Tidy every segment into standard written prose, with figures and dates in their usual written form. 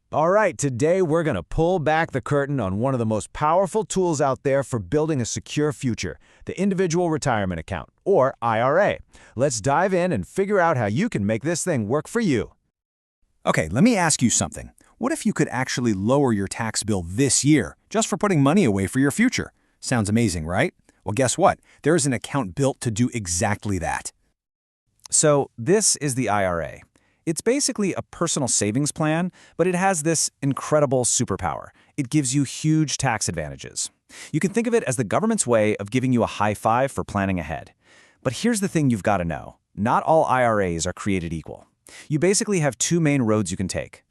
All right, today we're going to pull back the curtain on one of the most powerful tools out there for building a secure future, the Individual Retirement Account, or IRA. Let's dive in and figure out how you can make this thing work for you. Okay, let me ask you something. What if you could actually lower your tax bill this year, just for putting money away for your future? Sounds amazing, right? Well, guess what? There is an account built to do exactly that. So this is the IRA. It's basically a personal savings plan, but it has this incredible superpower. It gives you huge tax advantages. You can think of it as the government's way of giving you a high five for planning ahead. But here's the thing you've got to know. Not all IRAs are created equal. You basically have two main roads you can take.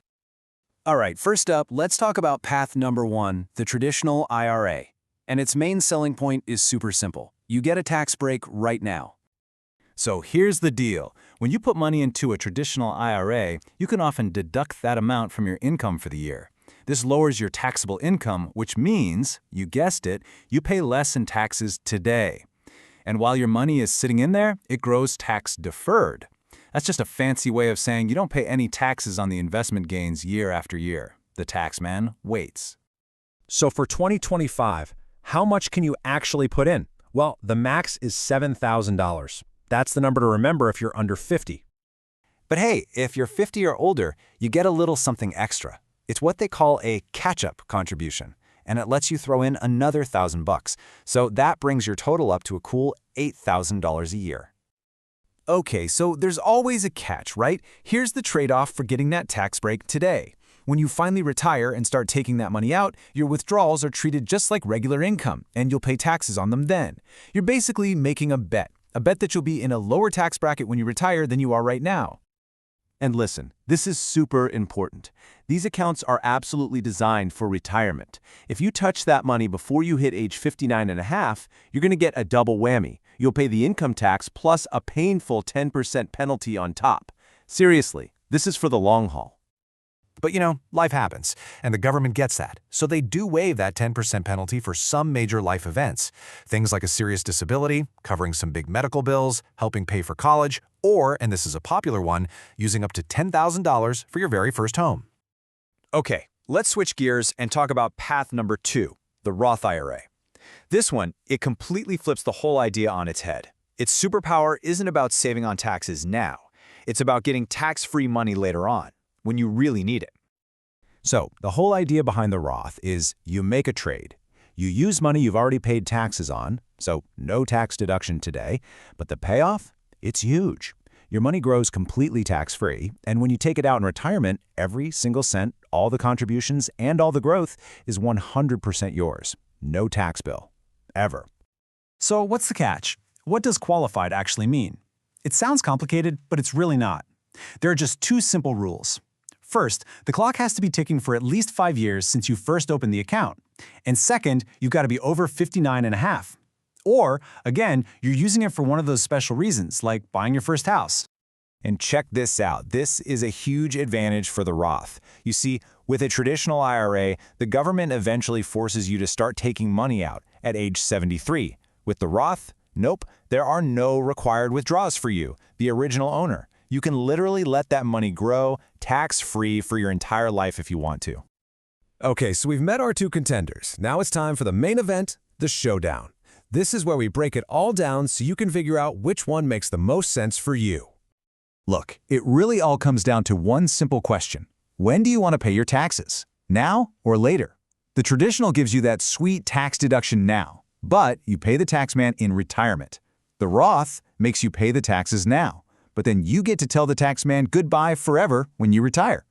All right, first up, let's talk about path number one, the traditional IRA. And its main selling point is super simple. You get a tax break right now. So here's the deal. When you put money into a traditional IRA, you can often deduct that amount from your income for the year. This lowers your taxable income, which means, you guessed it, you pay less in taxes today. And while your money is sitting in there, it grows tax deferred. That's just a fancy way of saying you don't pay any taxes on the investment gains year after year. The tax man waits. So for 2025, how much can you actually put in? Well, the max is $7,000. That's the number to remember if you're under 50. But hey, if you're 50 or older, you get a little something extra. It's what they call a catch-up contribution, and it lets you throw in another $1,000. So that brings your total up to a cool $8,000 a year. Okay, so there's always a catch, right? Here's the trade-off for getting that tax break today. When you finally retire and start taking that money out, your withdrawals are treated just like regular income, and you'll pay taxes on them then. You're basically making a bet that you'll be in a lower tax bracket when you retire than you are right now. And listen, this is super important. These accounts are absolutely designed for retirement. If you touch that money before you hit age 59 and a half, you're going to get a double whammy. You'll pay the income tax plus a painful 10% penalty on top. Seriously, this is for the long haul. But life happens, and the government gets that. So they do waive that 10% penalty for some major life events. Things like a serious disability, covering some big medical bills, helping pay for college, or, and this is a popular one, using up to $10,000 for your very first home. Okay, let's switch gears and talk about path number two, the Roth IRA. This one, it completely flips the whole idea on its head. Its superpower isn't about saving on taxes now. It's about getting tax-free money later on, when you really need it. So the whole idea behind the Roth is you make a trade. You use money you've already paid taxes on, so no tax deduction today, but the payoff? It's huge. Your money grows completely tax-free, and when you take it out in retirement, every single cent, all the contributions, and all the growth is 100% yours. No tax bill. Ever. So what's the catch? What does qualified actually mean? It sounds complicated, but it's really not. There are just two simple rules. First, the clock has to be ticking for at least 5 years since you first opened the account. And second, you've got to be over 59 and a half. Or, again, you're using it for one of those special reasons, like buying your first house. And check this out. This is a huge advantage for the Roth. You see, with a traditional IRA, the government eventually forces you to start taking money out at age 73. With the Roth, nope, there are no required withdrawals for you, the original owner. You can literally let that money grow tax-free for your entire life if you want to. Okay, so we've met our two contenders. Now it's time for the main event, the showdown. This is where we break it all down so you can figure out which one makes the most sense for you. Look, it really all comes down to one simple question. When do you want to pay your taxes? Now or later? The traditional gives you that sweet tax deduction now, but you pay the tax man in retirement. The Roth makes you pay the taxes now, but then you get to tell the tax man goodbye forever when you retire.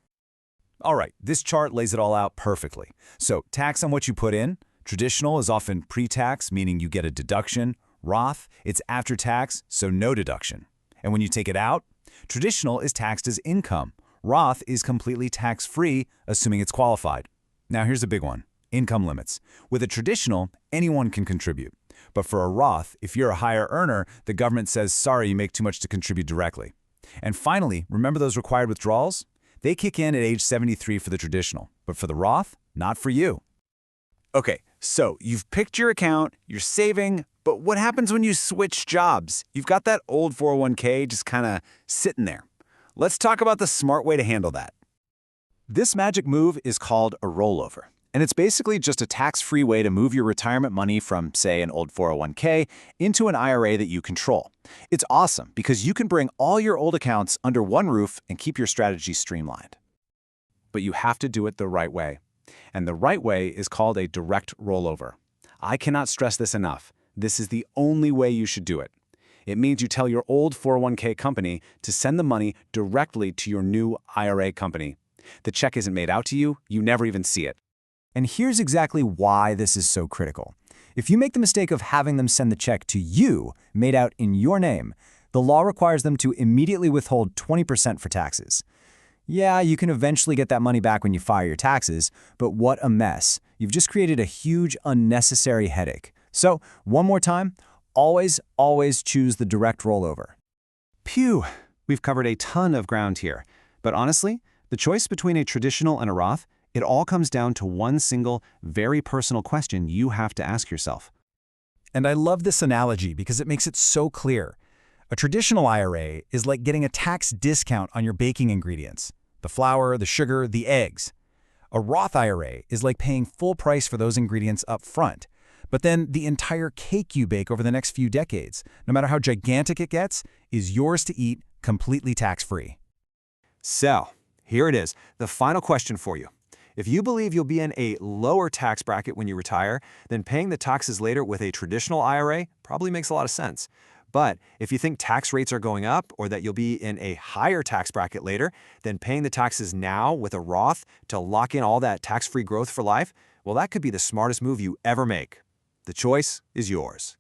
All right, this chart lays it all out perfectly. So tax on what you put in. Traditional is often pre-tax, meaning you get a deduction. Roth, it's after tax, so no deduction. And when you take it out, traditional is taxed as income. Roth is completely tax-free, assuming it's qualified. Now here's a big one, income limits. With a traditional, anyone can contribute. But for a Roth, if you're a higher earner, the government says, sorry, you make too much to contribute directly. And finally, remember those required withdrawals? They kick in at age 73 for the traditional, but for the Roth, not for you. Okay, so you've picked your account, you're saving, but what happens when you switch jobs? You've got that old 401k just kind of sitting there. Let's talk about the smart way to handle that. This magic move is called a rollover, and it's basically just a tax-free way to move your retirement money from, say, an old 401k into an IRA that you control. It's awesome because you can bring all your old accounts under one roof and keep your strategy streamlined. But you have to do it the right way. And the right way is called a direct rollover. I cannot stress this enough. This is the only way you should do it. It means you tell your old 401k company to send the money directly to your new IRA company. The check isn't made out to you, you never even see it. And here's exactly why this is so critical. If you make the mistake of having them send the check to you, made out in your name, the law requires them to immediately withhold 20% for taxes. Yeah, you can eventually get that money back when you file your taxes, but what a mess. You've just created a huge, unnecessary headache. So, one more time, always choose the direct rollover. Phew, we've covered a ton of ground here. But honestly, the choice between a traditional and a Roth, it all comes down to one single, very personal question you have to ask yourself. And I love this analogy because it makes it so clear. A traditional IRA is like getting a tax discount on your baking ingredients, the flour, the sugar, the eggs. A Roth IRA is like paying full price for those ingredients up front. But then the entire cake you bake over the next few decades, no matter how gigantic it gets, is yours to eat completely tax-free. So, here it is, the final question for you. If you believe you'll be in a lower tax bracket when you retire, then paying the taxes later with a traditional IRA probably makes a lot of sense. But if you think tax rates are going up or that you'll be in a higher tax bracket later, then paying the taxes now with a Roth to lock in all that tax-free growth for life, well, that could be the smartest move you ever make. The choice is yours.